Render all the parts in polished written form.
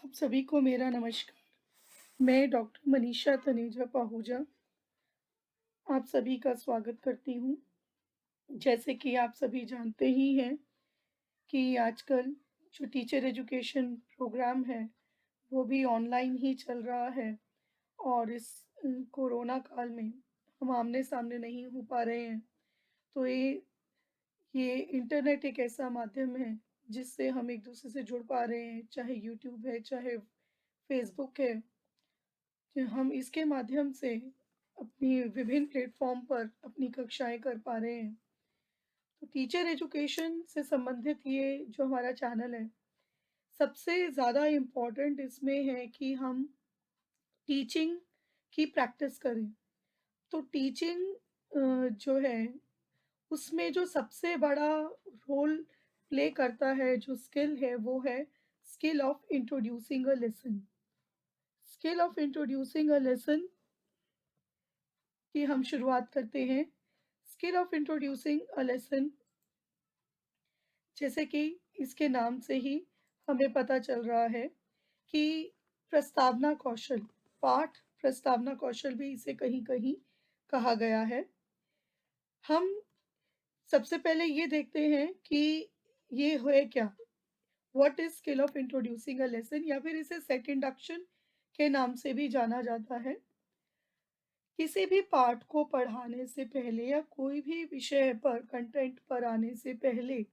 आप सभी को मेरा नमस्कार। मैं डॉक्टर मनीषा तनेजा पाहूजा आप सभी का स्वागत करती हूँ। जैसे कि आप सभी जानते ही हैं कि आजकल जो टीचर एजुकेशन प्रोग्राम है, वो भी ऑनलाइन ही चल रहा है और इस कोरोना काल में हम आमने-सामने नहीं हो पा रहे हैं। तो ये इंटरनेट एक ऐसा माध्यम है, जिससे हम एक-दूसरे से जुड़ पा रहे हैं, चाहे यूट्यूब है, चाहे फ़ेसबुक है। कि हम इसके माध्यम से अपनी विभिन्न प्लेटफ़ॉर्म पर अपनी कक्षाएँ कर पा रहे हैं। तो टीचर एजुकेशन से संबंधित ये जो हमारा चैनल है, सबसे ज़्यादा इम्पोर्टेंट इसमें है कि हम टीचिंग की प्रैक्टिस करें। तो टीचिंग जो है, उसमें जो सबसे बड़ा रोल प्ले करता है, जो स्किल है, वो है skill of introducing a lesson. Skill of introducing a lesson की हम शुरुआत करते हैं। Skill of introducing a lesson जैसे कि इसके नाम से ही हमें पता चल रहा है कि प्रस्तावना कौशल, पाठ प्रस्तावना कौशल भी इसे कहीं-कहीं कहा गया है। हम सबसे पहले ये देखते हैं कि ये है क्या? What is skill of introducing a lesson या फिर इसे सेट इंडक्शन के नाम से भी जाना जाता है। किसी भी पाठ को पढ़ाने से पहले या कोई भी विषय पर कंटेंट पर आने से पहले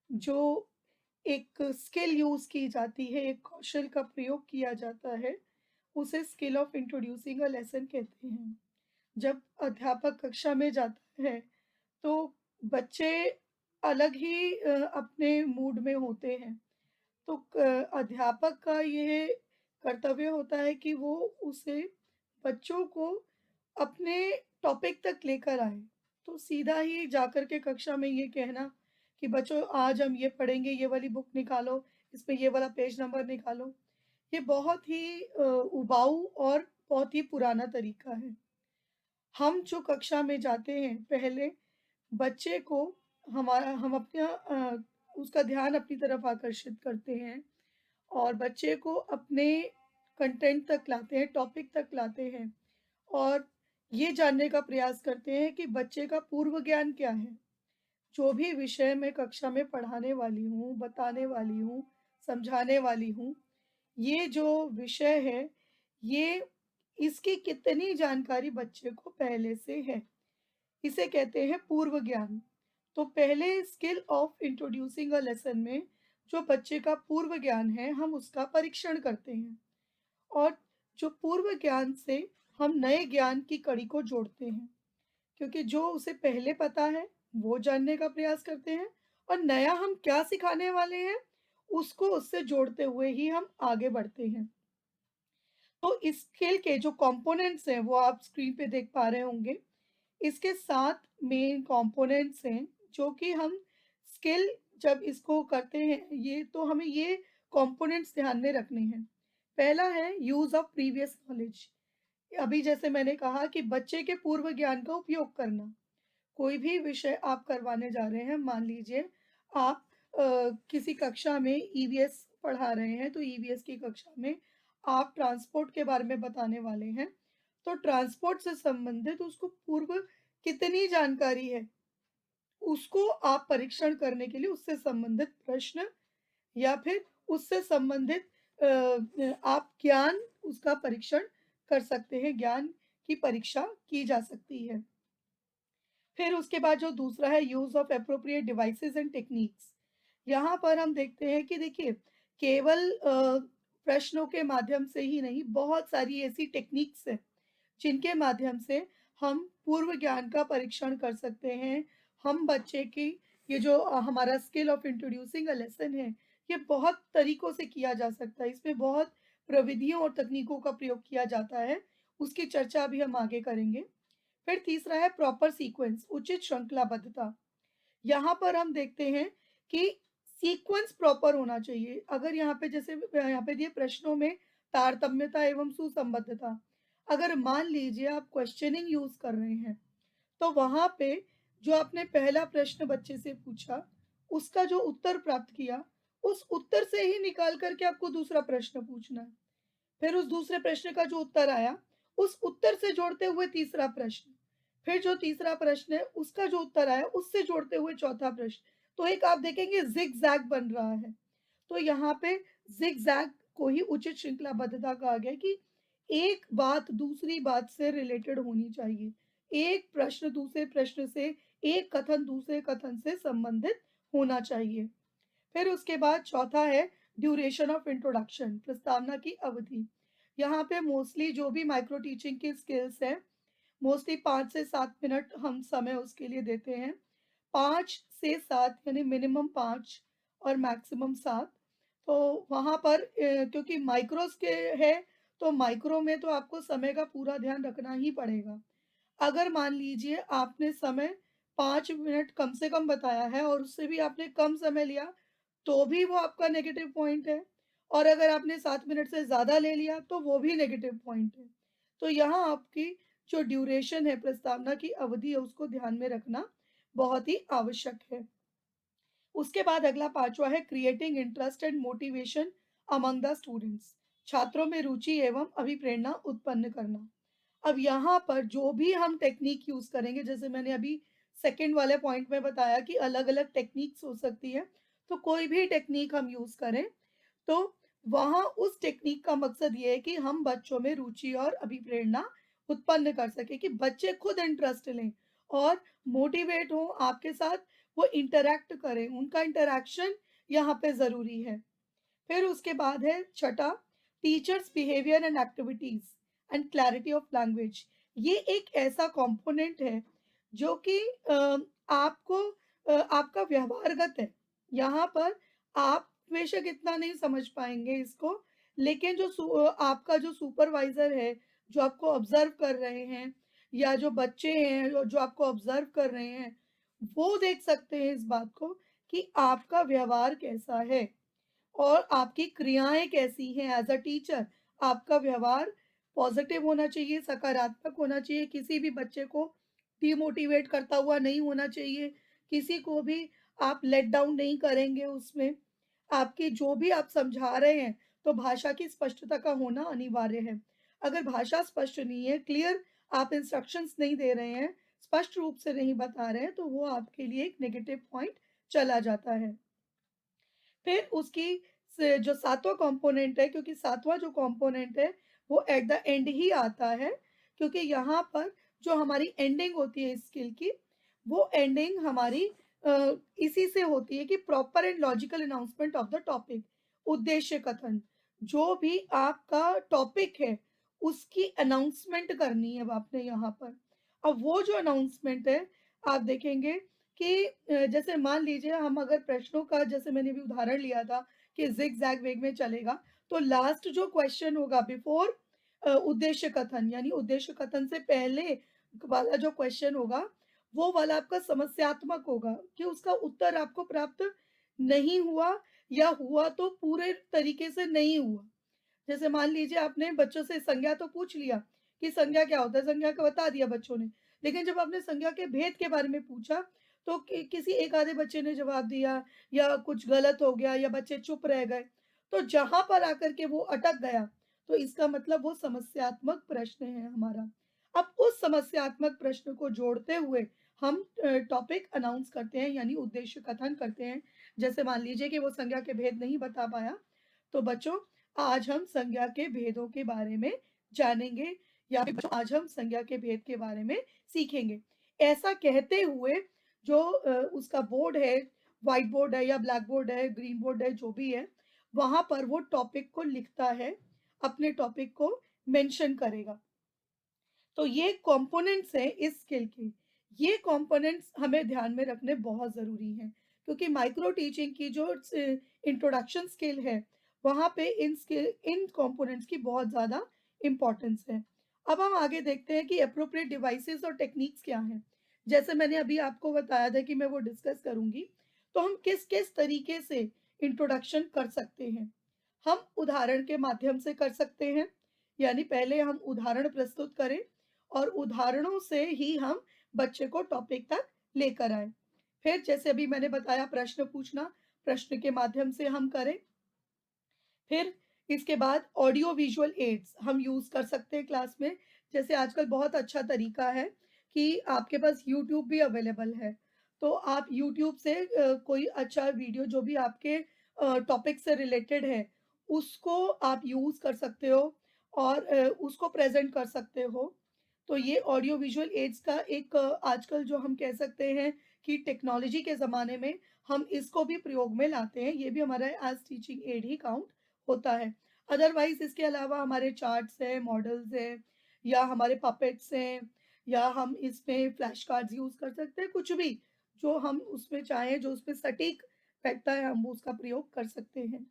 जो एक स्किल यूज़ की जाती है, एक कौशल का प्रयोग किया जाता है, उसे skill of introducing a lesson कहते हैं। जब अध्यापक कक्षा में जाता है, तो बच्चे अलग ही अपने मूड में होते हैं। तो अध्यापक का ये कर्तव्य होता है कि वो उसे बच्चों को अपने टॉपिक तक लेकर आए। तो सीधा ही जाकर के कक्षा में ये कहना कि बच्चों आज हम ये पढ़ेंगे, ये वाली बुक निकालो, इसमें ये वाला पेज नंबर निकालो, ये बहुत ही उबाऊ और बहुत ही पुराना तरीका है। हम जो कक्षा में जाते हैं, पहले बच्चे को हम अपना उसका ध्यान अपनी तरफ आकर्षित करते हैं और बच्चे को अपने कंटेंट तक लाते हैं, टॉपिक तक लाते हैं और ये जानने का प्रयास करते हैं कि बच्चे का पूर्व ज्ञान क्या है। जो भी विषय मैं कक्षा में पढ़ाने वाली हूँ, बताने वाली हूँ, समझाने वाली हूँ, ये जो विषय है, ये इसकी कितनी जानकारी बच्चे को पहले से है। इसे कहते हैं पूर्व ज्ञान। तो पहले skill of introducing a lesson में जो बच्चे का पूर्व ज्ञान है, हम उसका परीक्षण करते हैं और जो पूर्व ज्ञान से हम नए ज्ञान की कड़ी को जोड़ते हैं। क्योंकि जो उसे पहले पता है, वो जानने का प्रयास करते हैं और नया हम क्या सिखाने वाले हैं, उसको उससे जोड़ते हुए ही हम आगे बढ़ते हैं। तो इस स्किल के जो कंपोनेंट्स हैं, वो आप स्क्रीन पे देख पा रहे होंगे। इसके 7 मेन कंपोनेंट्स हैं, जो कि हम स्किल जब इसको करते हैं, ये तो हमें ये कंपोनेंट्स ध्यान में रखने हैं। पहला है यूज़ ऑफ प्रीवियस नॉलेज। अभी जैसे मैंने कहा कि बच्चे के पूर्व ज्ञान का उपयोग करना। कोई भी विषय आप करवाने जा रहे हैं, मान लीजिए आप किसी कक्षा में ईवीएस पढ़ा रहे हैं, तो ईवीएस की कक्षा में आप ट्रांसपोर्ट के बारे में बताने वाले हैं, तो ट्रांसपोर्ट से संबंधित उसको पूर्व कितनी जानकारी है, उसको आप परीक्षण करने के लिए उससे संबंधित प्रश्न या फिर उससे संबंधित आप ज्ञान उसका परीक्षण कर सकते हैं, ज्ञान की परीक्षा की जा सकती है। फिर उसके बाद जो दूसरा है use of appropriate devices and techniques. यहाँ पर हम देखते हैं कि देखिए केवल प्रश्नों के माध्यम से ही नहीं, बहुत सारी ऐसी टेक्निक्स हैं, जिनके माध्यम से हम पूर्व ज्ञान का परीक्षण कर सकते हैं। हम बच्चे की ये जो हमारा skill of introducing a lesson है, ये बहुत तरीकों से किया जा सकता है। इसमें बहुत प्रविधियों और तकनीकों का प्रयोग किया जाता है, उसकी चर्चा अभी हम आगे करेंगे। फिर तीसरा है प्रॉपर सीक्वेंस, उचित श्रृंखलाबद्धता। यहाँ पर हम देखते हैं कि सीक्वेंस प्रॉपर होना चाहिए। अगर यहाँ पे जैसे यहाँ पे दिए प्रश्नों में तारतम्यता एवं सुसंबद्धता। अगर मान लीजिए आप क्वेश्चनिंग यूज़ कर रहे हैं, तो वहाँ पे जो आपने पहला प्रश्न बच्चे से पूछा, उसका जो उत्तर प्राप्त किया, उस उत्तर से ही निकाल कर के आपको दूसरा प्रश्न पूछना है। फिर उस दूसरे प्रश्न का जो उत्तर आया, उस उत्तर से जोड़ते हुए तीसरा प्रश्न, फिर जो तीसरा प्रश्न है, उसका जो उत्तर आया, उससे जोड़ते हुए चौथा प्रश्न। तो एक आप देखेंगे ज़िग-ज़ैग बन रहा है। तो यहाँ पे ज़िग-ज़ैग को ही उचित श्रृंखलाबद्धता कहा गया है कि एक बात दूसरी बात से रिलेटेड होनी चाहिए। एक प्रश्न दूसरे प्रश्न से, एक कथन दूसरे कथन से संबंधित होना चाहिए। फिर उसके बाद चौथा है ड्यूरेशन ऑफ इंट्रोडक्शन, प्रस्तावना की अवधि। यहाँ पे मोस्टली जो भी माइक्रो टीचिंग की स्किल्स हैं, मोस्टली 5 से 7 मिनट हम समय उसके लिए देते हैं। 5 से 7 यानी मिनिमम 5 और मैक्सिमम 7। तो वहाँ पर क्योंकि माइक्रोस के है, तो माइक्रो में तो आपको समय का पूरा ध्यान रखना ही पड़ेगा। अगर मान लीजिए आपने समय 5 मिनट कम से कम बताया है और उससे भी आपने कम समय लिया, तो भी वो आपका नेगेटिव पॉइंट है, और अगर आपने 7 मिनट से ज़्यादा ले लिया, तो वो भी नेगेटिव पॉइंट है। तो यहाँ आपकी जो ड्यूरेशन है, प्रस्तावना की अवधि है, उसको ध्यान में रखना बहुत ही आवश्यक है। उसके बाद अगला 5वां है creating interest and motivation among the students, छात्रों में रुचि एवं अभिप्रेरणा उत्पन्न करना। अब यहाँ पर जो भी हम टेक्नीक यूज़ करेंगे, जैसे मैंने अभी सेकंड वाले पॉइंट में बताया कि अलग-अलग टेक्निक्स हो सकती है, तो कोई भी टेक्नीक हम यूज़ करें, तो वहाँ उस टेक्नीक का मकसद ये है कि हम बच्चों में रुचि और अभिप्रेरणा उत्पन्न कर सकें, कि बच्चे खुद इंटरेस्ट लें और मोटिवेट हों आपके साथ, वो इंटरैक्ट करें, उनका इंटरैक्शन यहाँ पे ज़रूरी है। फिर उसके बाद है छठा, teachers behaviour and activities and clarity of language. ये एक ऐसा कंपोनेंट है जो कि आपको आपका व्यवहारगत है। यहाँ पर आप बेशक इतना नहीं समझ पाएंगे इसको, लेकिन जो आपका जो सुपरवाइजर है, जो आपको ऑब्जर्व कर रहे हैं, या जो बच्चे हैं जो आपको ऑब्जर्व कर रहे हैं, वो देख सकते हैं इस बात को कि आपका व्यवहार कैसा है और आपकी क्रियाएँ कैसी हैं एज़ अ टीचर। आपका व्यवहार पॉज़िटिव होना चाहिए, सकारात्मक होना चाहिए, किसी भी बच्चे को डिमोटिवेट करता हुआ नहीं होना चाहिए, किसी को भी आप लेट डाउन नहीं करेंगे उसमें। आपकी जो भी आप समझा रहे हैं, तो भाषा की स्पष्टता का होना अनिवार्य है। अगर भाषा स्पष्ट नहीं है, क्लियर आप इंस्ट्रक्शंस नहीं दे रहे हैं, स्पष्ट रूप से नहीं बता रहे हैं, तो वो आपके लिए एक नेगेटिव पॉइंट चला जाता है। फिर उसकी से जो 7वाँ कॉम्पोनेंट है, क्योंकि 7वाँ जो कॉम्पोनेंट है, वो एट द एंड ही आता है, क्योंकि यहाँ पर जो हमारी एंडिंग होती है स्किल की, वो एंडिंग हमारी इसी से होती है कि proper and logical announcement of the topic, उद्देश्य कथन। जो भी आपका टॉपिक है, उसकी अनाउंसमेंट करनी है अब आपने यहाँ पर। अब वो जो अनाउंसमेंट है, आप देखेंगे कि जैसे मान लीजिए हम अगर प्रश्नों का, जैसे मैंने अभी उदाहरण लिया था कि ज़िग-ज़ैग वेग में चलेगा, तो लास्ट जो क्वेश्चन होगा बिफोर उद्देश्य कथन, यानी उद्देश्य कथन से पहले वाला जो क्वेश्चन होगा, वो वाला आपका समस्यात्मक होगा कि उसका उत्तर आपको प्राप्त नहीं हुआ, या हुआ तो पूरे तरीके से नहीं हुआ। जैसे मान लीजिए आपने बच्चों से संज्ञा तो पूछ लिया कि संज्ञा क्या होता है, संज्ञा का बता दिया बच्चों ने। लेकिन जब आपने संज्ञा के भेद के बारे में पूछा, तो किसी एक आधे बच्चे ने जवाब दिया, या कुछ गलत हो गया, या बच्चे चुप रह गए। तो जहाँ पर आकर के वो अटक गया, तो इसका मतलब वो समस्यात्मक प्रश्न है हमारा। अब उस समस्यात्मक प्रश्न को जोड़ते हुए हम टॉपिक अनाउंस करते हैं, यानी उद्देश्य कथन करते हैं। जैसे मान लीजिए कि वो संज्ञा के भेद नहीं बता पाया, तो बच्चों, आज हम संज्ञा के भेदों के बारे में जानेंगे, या फिर आज हम संज्ञा के भेद के बारे में सीखेंगे। ऐसा कहते हुए जो उसका बोर्ड है, व्हाइट बोर्ड है या ब्लैक बोर्ड है, ग्रीन बोर्ड है, जो भी है, वहाँ पर वो टॉपिक को लिखता है, अपने टॉपिक को मेंशन करेगा। तो ये कंपोनेंट्स हैं इस स्किल के। ये कंपोनेंट्स हमें ध्यान में रखने बहुत ज़रूरी हैं, क्योंकि माइक्रो टीचिंग की जो इंट्रोडक्शन स्किल है, वहाँ पे इन कंपोनेंट्स की बहुत ज़्यादा इम्पोर्टेंस है। अब हम आगे देखते हैं कि एप्रोप्रिएट डिवाइसेस और टेक्निक्स क्या हैं। जैसे मैंने अभी आपको बताया था कि मैं वो डिस्कस करूँगी, तो हम किस-किस तरीके से इंट्रोडक्शन कर सकते हैं। हम उदाहरण के माध्यम से कर सकते हैं, यानी पहले हम उदाहरण प्रस्तुत करें और उदाहरणों से ही हम बच्चे को टॉपिक तक लेकर आएँ। फिर जैसे अभी मैंने बताया प्रश्न पूछना, प्रश्न के माध्यम से हम करें। फिर इसके बाद ऑडियो विजुअल एड्स हम यूज़ कर सकते हैं क्लास में। जैसे आजकल बहुत अच्छा तरीका है कि आपके पास यूट्यूब भी अवेलेबल है। तो आप यूट्यूब से कोई अच्छा वीडियो जो भी आपके टॉपिक से रिलेटेड है, उसको आप यूज़ कर सकते हो और उसको प्रेज़ेंट कर सकते हो। तो ये ऑडियो विजुअल एड्स का एक आजकल जो हम कह सकते हैं कि टेक्नोलॉजी के ज़माने में हम इसको भी प्रयोग में लाते हैं। ये भी हमारा एज़ टीचिंग एड ही काउंट होता है। अदरवाइज़ इसके अलावा हमारे चार्ट्स हैं, मॉडल्स हैं या हमारे पपेट्स हैं या हम इसमें फ्लैश कार्ड्स यूज़ कर सकते हैं, कुछ भी जो हम उसमें चाहें, जो उसमें सटीक बैठता है, हम उसका प्रयोग कर सकते हैं।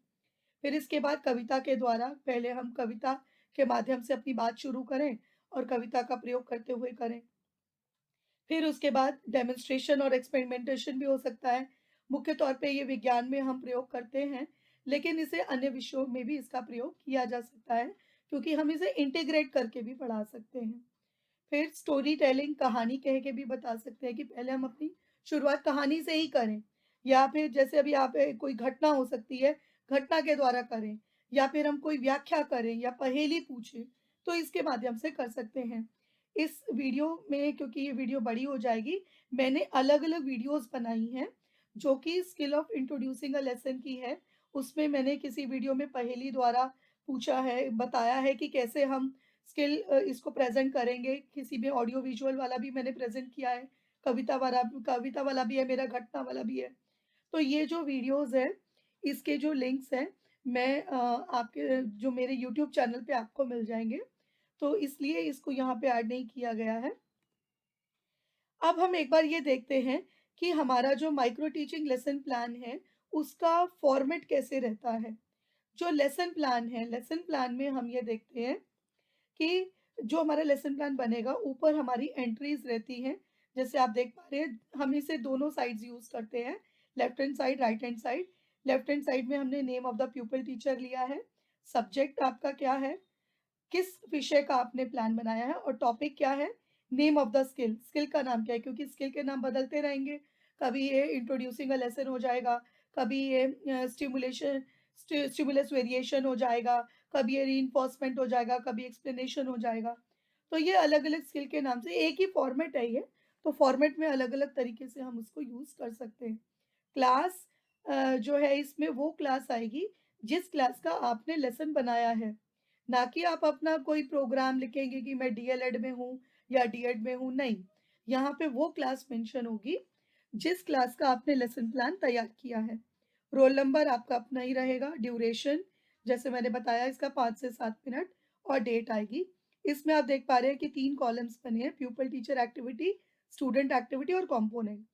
फिर इसके बाद कविता के द्वारा पहले हम कविता के माध्यम से अपनी बात शुरू करें और कविता का प्रयोग करते हुए करें। फिर उसके बाद डेमोंस्ट्रेशन और एक्सपेरिमेंटेशन भी हो सकता है। मुख्य तौर पे ये विज्ञान में हम प्रयोग करते हैं, लेकिन इसे अन्य विषयों में भी इसका प्रयोग किया जा सकता है, क्योंकि हम इसे इंटीग्रेट करके भी पढ़ा सकते हैं। फिर स्टोरी टेलिंग कहानी कह के भी बता सकते हैं कि पहले हम अपनी शुरुआत कहानी से ही करें या फिर जैसे अभी आप कोई घटना हो सकती है, घटना के द्वारा करें या फिर हम कोई व्याख्या करें या पहेली पूछें, तो इसके माध्यम से कर सकते हैं। इस वीडियो में क्योंकि ये वीडियो बड़ी हो जाएगी, मैंने अलग-अलग वीडियोज़ बनाई हैं, जो कि skill of introducing a lesson की है। उसमें मैंने किसी वीडियो में पहेली द्वारा पूछा है, बताया है कि कैसे हम स्किल इसको प्रेज़ेंट करेंगे, किसी में ऑडियो विजुअल वाला भी मैंने प्रेज़ेंट किया है, कविता वाला भी है मेरा, घटना वाला भी है। तो ये जो वीडियोज़ हैं, इसके जो लिंक्स हैं, मैं आपके जो मेरे यूट्यूब चैनल पे आपको मिल जाएँगे, तो इसलिए इसको यहाँ पे ऐड नहीं किया गया है। अब हम एक बार ये देखते हैं कि हमारा जो माइक्रो टीचिंग लेसन प्लान है, उसका फ़ॉर्मेट कैसे रहता है। जो लेसन प्लान है, लेसन प्लान में हम ये देखते हैं कि जो हमारा लेसन प्लान बनेगा, ऊपर हमारी एंट्रीज़ रहती हैं। जैसे आप देख पा रहे हैं, हम इसे दोनों साइड्स यूज़ करते हैं, left hand side, right hand side. Left hand side में हमने नेम ऑफ द प्यूपिल टीचर लिया है, सब्जेक्ट आपका क्या है, किस विषय का आपने प्लान बनाया है और टॉपिक क्या है, name of the skill, skill का नाम क्या है, क्योंकि स्किल के नाम बदलते रहेंगे। कभी ये इंट्रोड्यूसिंग अ लेसन हो जाएगा, कभी ये स्टिमुलस वेरिएशन हो जाएगा, कभी ये रीइंफोर्समेंट हो जाएगा, कभी एक्सप्लेनेशन हो जाएगा। तो ये अलग-अलग स्किल के नाम से एक ही फॉर्मेट है ये, तो फॉर्मेट में अलग-अलग तरीके से हम उसको यूज़ कर सकते हैं। क्लास जो है इसमें वो क्लास आएगी जिस क्लास का आपने लेसन बनाया है। ना कि आप अपना कोई प्रोग्राम लिखेंगे कि मैं डीएलएड में हूँ या डीएड में हूँ, नहीं। यहाँ पे वो क्लास मेंशन होगी जिस क्लास का आपने लेसन प्लान तैयार किया है। रोल नंबर आपका अपना ही रहेगा, ड्यूरेशन जैसे मैंने बताया इसका 5 से 7 मिनट और डेट आएगी। इसमें आप देख पा रहे हैं कि 3 कॉलम्स बने हैं, प्यूपिल टीचर एक्टिविटी, स्टूडेंट एक्टिविटी और कंपोनेंट।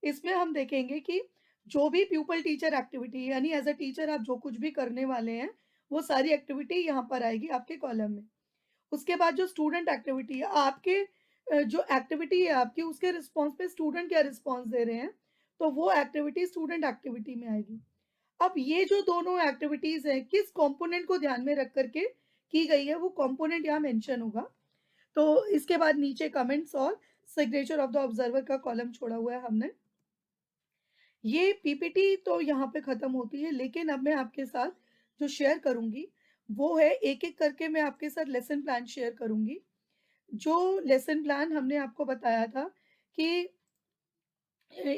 इसमें हम देखेंगे कि जो भी प्यूपिल टीचर एक्टिविटी यानी एज़ अ टीचर आप जो कुछ भी करने वाले हैं, वो सारी एक्टिविटी यहाँ पर आएगी आपके कॉलम में। उसके बाद जो स्टूडेंट एक्टिविटी है, आपके जो एक्टिविटी है आपकी उसके रिस्पॉन्स पे स्टूडेंट क्या रिस्पॉन्स दे रहे हैं, तो वो एक्टिविटी स्टूडेंट एक्टिविटी में आएगी। अब ये जो दोनों एक्टिविटीज़ हैं, किस कंपोनेंट को ध्यान में रख कर के की गई है, वो कंपोनेंट यहाँ मेंशन होगा। तो इसके बाद नीचे कमेंट्स और सिग्नेचर ऑफ द ऑब्जर्वर का कॉलम छोड़ा हुआ है हमने। ये पीपीटी तो यहाँ पे खत्म होती है, लेकिन अब मैं आपके साथ जो शेयर करूँगी, वो है एक-एक करके मैं आपके साथ लेसन प्लान शेयर करूँगी। जो लेसन प्लान हमने आपको बताया था कि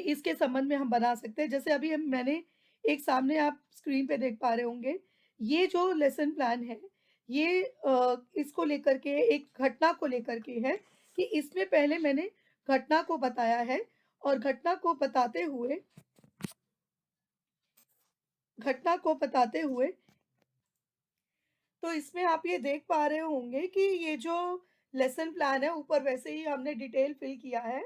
इसके संबंध में हम बना सकते हैं। जैसे अभी हम मैंने एक सामने आप स्क्रीन पे देख पा रहे होंगे, ये जो लेसन प्लान है, ये इसको लेकर के एक घटना को लेकर के है कि इसमें पहले मैंने घटना को बताया है और घटना को बताते हुए तो इसमें आप ये देख पा रहे होंगे कि ये जो लेसन प्लान है ऊपर वैसे ही हमने डिटेल फिल किया है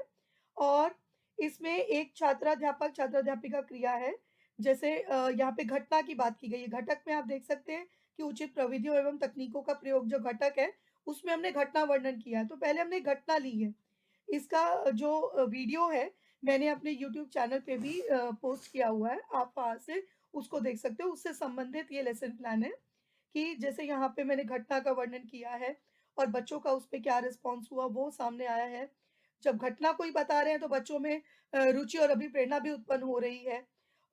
और इसमें एक छात्र-अध्यापक-छात्र-अध्यापिका क्रिया है। जैसे यहाँ पे घटना की बात की गई है। घटक में आप देख सकते हैं कि उचित प्रविधियों एवं तकनीकों का प्रयोग जो घटक है, उसमें हमने घटना वर्णन किया है। तो पहले हमने घटना ली है। इसका जो वीडियो है, मैंने अपने यूट्यूब चैनल पे भी पोस्ट किया हुआ है। आप वहाँ से उसको देख सकते हो। उससे संबंधित ये लेसन प्लान है। कि जैसे यहाँ पे मैंने घटना का वर्णन किया है और बच्चों का उस पे क्या रिस्पॉन्स हुआ वो सामने आया है। जब घटना कोई बता रहे हैं तो बच्चों में रुचि और अभिप्रेरणा भी उत्पन्न हो रही है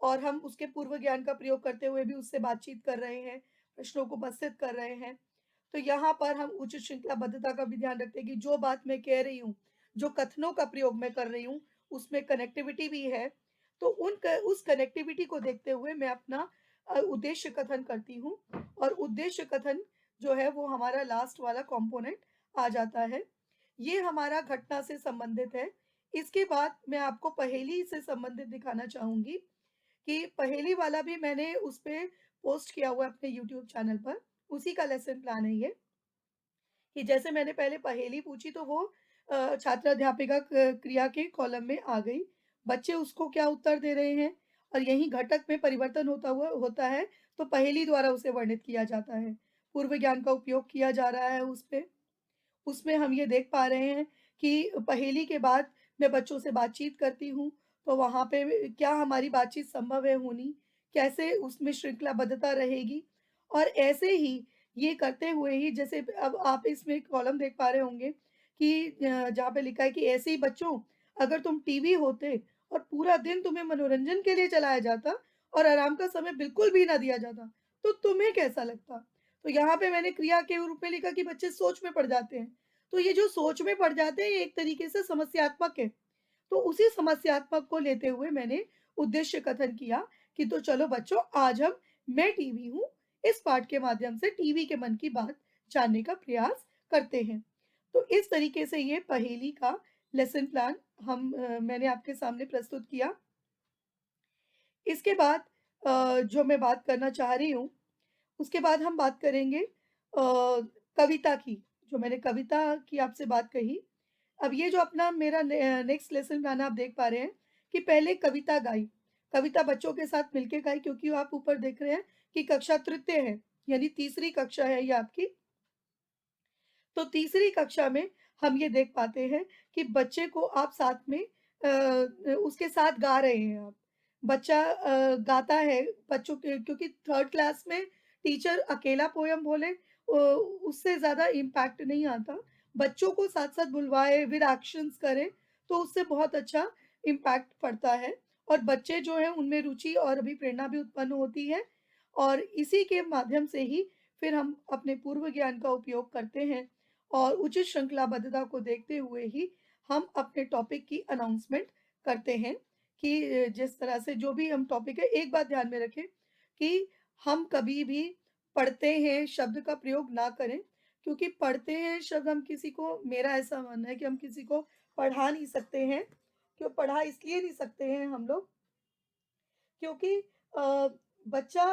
और हम उसके पूर्व ज्ञान का प्रयोग करते हुए भी उससे बातचीत कर रहे हैं, प्रश्नों को उपस्थित कर रहे हैं। तो यहाँ पर हम उचित श्रृंखलाबद्धता का भी ध्यान रखते हैं कि जो बात मैं कह रही हूँ, जो कथनों का प्रयोग मैं कर रही हूँ, उसमें कनेक्टिविटी भी है। तो उस कनेक्टिविटी को देखते हुए मैं अपना उद्देश्य कथन करती हूँ और उद्देश्य कथन जो है वो हमारा लास्ट वाला कॉम्पोनेंट आ जाता है। ये हमारा घटना से संबंधित है। इसके बाद मैं आपको पहेली से संबंधित दिखाना चाहूँगी कि पहेली वाला भी मैंने उस पे पोस्ट किया हुआ है अपने यूट्यूब चैनल पर। उसी का लेसन प्लान है ये, कि जैसे मैंने पहले पहेली पूछी तो वो छात्र अध्यापिका क्रिया के कॉलम में आ गई। बच्चे उसको क्या उत्तर दे रहे हैं और यहीं घटक में परिवर्तन होता है, तो पहेली द्वारा उसे वर्णित किया जाता है। पूर्व ज्ञान का उपयोग किया जा रहा है उस पे। उसमें हम ये देख पा रहे हैं कि पहेली के बाद मैं बच्चों से बातचीत करती हूँ, तो वहाँ पे क्या हमारी बातचीत संभव है होनी? कैसे उसमें श्रृंखलाबद्धता रहेगी? और ऐसे ही ये करते हुए ही जैसे अब आप इसमें एक कॉलम देख पा रहे होंगे कि जहाँ पे लिखा है कि ऐसे ही बच्चों, अगर तुम टीवी होते और पूरा दिन तुम्हें मनोरंजन के लिए चलाया जाता और आराम का समय बिल्कुल भी ना दिया जाता, तो तुम्हें कैसा लगता? तो यहाँ पे मैंने क्रिया के रूप में लिखा कि बच्चे सोच में पड़ जाते हैं। तो ये जो सोच में पड़ जाते हैं, ये एक तरीके से समस्यात्मक है। तो उसी समस्यात्मक को लेते हुए मैंने उद्देश्य कथन किया कि तो चलो बच्चों, आज हम मैं टीवी हूँ, इस पाठ के माध्यम से टीवी के मन की बात जानने का प्रयास करते हैं। तो इस तरीके से ये पहेली का लेसन प्लान मैंने आपके सामने प्रस्तुत किया। इसके बाद जो मैं बात करना चाह रही हूँ, उसके बाद हम बात करेंगे कविता की, जो मैंने कविता की आपसे बात कही। अब ये जो अपना मेरा नेक्स्ट लेसन प्लान आप देख पा रहे हैं कि पहले कविता गाई। कविता बच्चों के साथ मिलके गाई, क्योंकि आप ऊपर देख रहे हैं कि कक्षा तृतीय है, यानी तीसरी कक्षा है ये आपकी। तो तीसरी कक्षा में हम ये देख पाते हैं कि बच्चे को आप साथ में उसके साथ गा रहे हैं आप। बच्चा गाता है, बच्चों के क्योंकि 3rd क्लास में टीचर अकेला पोएम बोले उससे ज़्यादा इम्पैक्ट नहीं आता। बच्चों को साथ-साथ बुलवाए, विद एक्शंस करें, तो उससे बहुत अच्छा इम्पैक्ट पड़ता है और बच्चे जो हैं उनमें रुचि और अभिप्रेरणा भी उत्पन्न होती है और इसी के माध्यम से ही फिर हम अपने पूर्व ज्ञान का उपयोग करते हैं और उचित श्रृंखलाबद्धता को देखते हुए ही हम अपने टॉपिक की अनाउंसमेंट करते हैं कि जिस तरह से जो भी हम टॉपिक है, एक बात ध्यान में रखें कि हम कभी भी पढ़ते हैं शब्द का प्रयोग ना करें, क्योंकि पढ़ते हैं शब्द हम किसी को, मेरा ऐसा मानना है कि हम किसी को पढ़ा नहीं सकते हैं। क्यों पढ़ा इसलिए नहीं सकते हैं हम लोग, क्योंकि बच्चा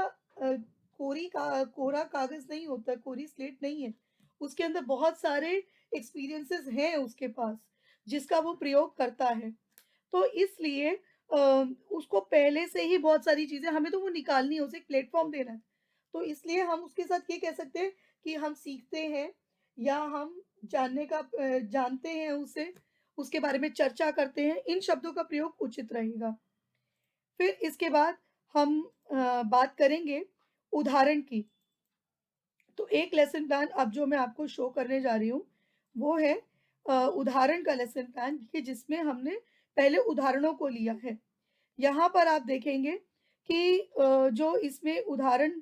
कोरा कागज़ नहीं होता, कोरी स्लेट नहीं है। उसके अंदर बहुत सारे एक्सपीरियंसेस हैं उसके पास, जिसका वो प्रयोग करता है। तो इसलिए अ, उसको पहले से ही बहुत सारी चीज़ें हमें तो वो निकालनी है, उसे एक प्लेटफ़ॉर्म देना है। तो इसलिए हम उसके साथ ये कह सकते हैं कि हम सीखते हैं या हम जानते हैं उसे, उसके बारे में चर्चा करते हैं, इन शब्दों का प्रयोग उचित रहेगा। फिर इसके बाद हम बात करेंगे उदाहरण की। तो एक लेसन प्लान अब जो मैं आपको शो करने जा रही हूँ, वो है उदाहरण का लेसन प्लान कि जिसमें हमने पहले उदाहरणों को लिया है। यहाँ पर आप देखेंगे कि जो इसमें उदाहरण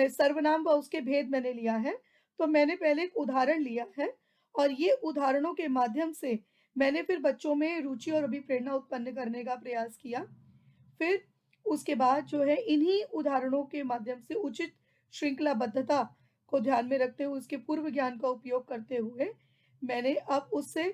सर्वनाम व उसके भेद मैंने लिया है। तो मैंने पहले एक उदाहरण लिया है और ये उदाहरणों के माध्यम से मैंने फिर बच्चों में रुचि और अभिप्रेरणा उत्पन्न करने का प्रयास किया। फिर उसके बाद जो है इन्हीं उदाहरणों के माध्यम से उचित श्रृंखलाबद्धता को ध्यान में रखते हुए उसके पूर्व ज्ञान का उपयोग करते हुए मैंने अब उससे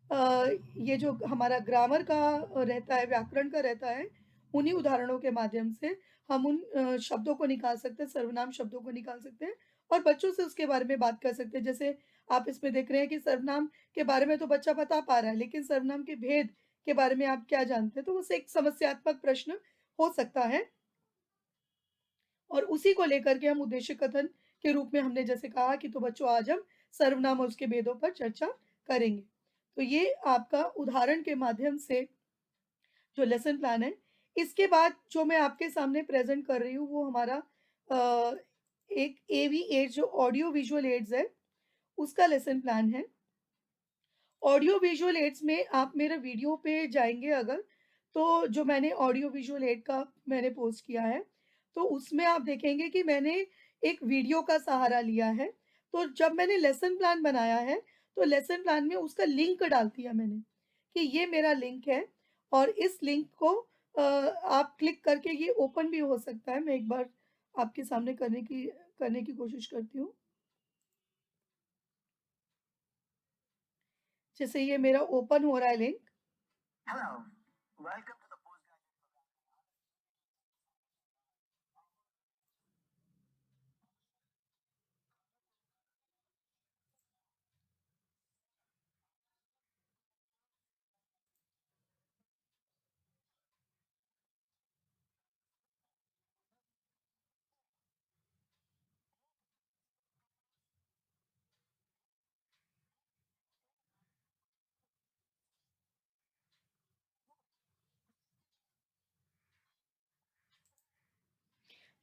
ये जो हमारा ग्रामर का रहता है, व्याकरण का रहता है, उन्हीं उदाहरणों के माध्यम से हम उन शब्दों को निकाल सकते हैं, सर्वनाम शब्दों को निकाल सकते हैं और बच्चों से उसके बारे में बात कर सकते हैं। जैसे आप इसमें देख रहे हैं कि सर्वनाम के बारे में तो बच्चा बता पा रहा है, लेकिन सर्वनाम के भेद के बारे में आप क्या जानते हैं? तो उससे एक समस्यात्मक प्रश्न हो सकता है और उसी को लेकर के हम उद्देश्य कथन के रूप में हमने जैसे कहा कि तो बच्चों, आज हम सर्वनाम और उसके भेदों पर चर्चा करेंगे। तो ये आपका उदाहरण के माध्यम से जो लेसन प्लान है, इसके बाद जो मैं आपके सामने प्रेज़ेंट कर रही हूँ वो हमारा अ, एक एवी एड्स जो ऑडियो विजुअल एड्स है, उसका लेसन प्लान है। ऑडियो विजुअल एड्स में आप मेरा वीडियो पे जाएँगे अगर, तो जो मैंने ऑडियो विजुअल एड का मैंने पोस्ट किया है, तो उसमें आप देखेंगे कि मैंने एक वीडियो का सहारा लिया है। तो जब मैंने लेसन प्लान बनाया है, तो लेसन प्लान में उसका लिंक डाल दिया मैंने, कि ये मेरा लिंक है और इस लिंक को आप क्लिक करके ये ओपन भी हो सकता है। मैं एक बार आपके सामने करने की कोशिश करती हूँ। जैसे ये मेरा ओपन हो रहा है लिंक।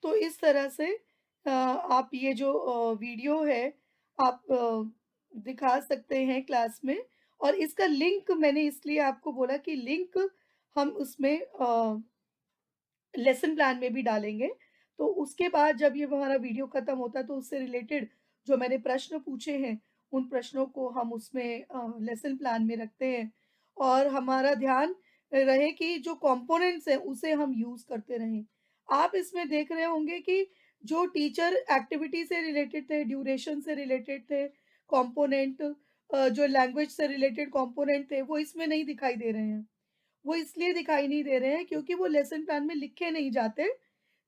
तो इस तरह से आप ये जो वीडियो है आप दिखा सकते हैं क्लास में, और इसका लिंक मैंने इसलिए आपको बोला कि लिंक हम उसमें लेसन प्लान में भी डालेंगे। तो उसके बाद जब ये हमारा वीडियो खत्म होता है तो उससे रिलेटेड जो मैंने प्रश्न पूछे हैं, उन प्रश्नों को हम उसमें लेसन प्लान में रखते हैं और हमारा ध्यान रहे कि जो कंपोनेंट्स हैं उसे हम यूज़ करते रहें। आप इसमें देख रहे होंगे कि जो टीचर एक्टिविटी से रिलेटेड थे, ड्यूरेशन से रिलेटेड थे, कंपोनेंट जो लैंग्वेज से रिलेटेड कंपोनेंट थे, वो इसमें नहीं दिखाई दे रहे हैं। वो इसलिए दिखाई नहीं दे रहे हैं क्योंकि वो लेसन प्लान में लिखे नहीं जाते,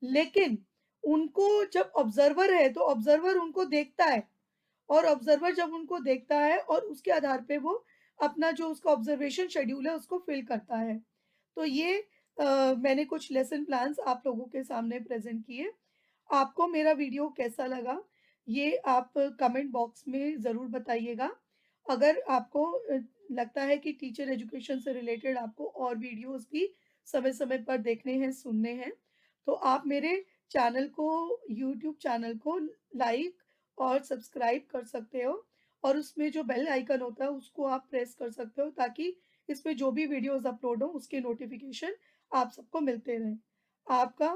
लेकिन उनको जब ऑब्जर्वर है तो ऑब्जर्वर उनको देखता है, और ऑब्जर्वर जब उनको देखता है और उसके आधार पे वो अपना जो उसका ऑब्जर्वेशन शेड्यूल है उसको फिल करता है। तो ये मैंने कुछ लेसन प्लान्स आप लोगों के सामने प्रेज़ेंट किए। आपको मेरा वीडियो कैसा लगा, ये आप कमेंट बॉक्स में ज़रूर बताइएगा। अगर आपको लगता है कि टीचर एजुकेशन से रिलेटेड आपको और वीडियोज़ भी समय-समय पर देखने हैं, सुनने हैं, तो आप मेरे चैनल को यूट्यूब चैनल को लाइक और सब्सक्राइब कर सकते हो, और उसमें जो बेल आइकन होता है उसको आप प्रेस कर सकते हो ताकि इसमें जो भी वीडियोज़ अपलोड हो उसके नोटिफ़िकेशन आप सबको मिलते रहें। आपका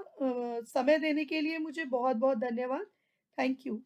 समय देने के लिए मुझे बहुत-बहुत धन्यवाद। Thank you.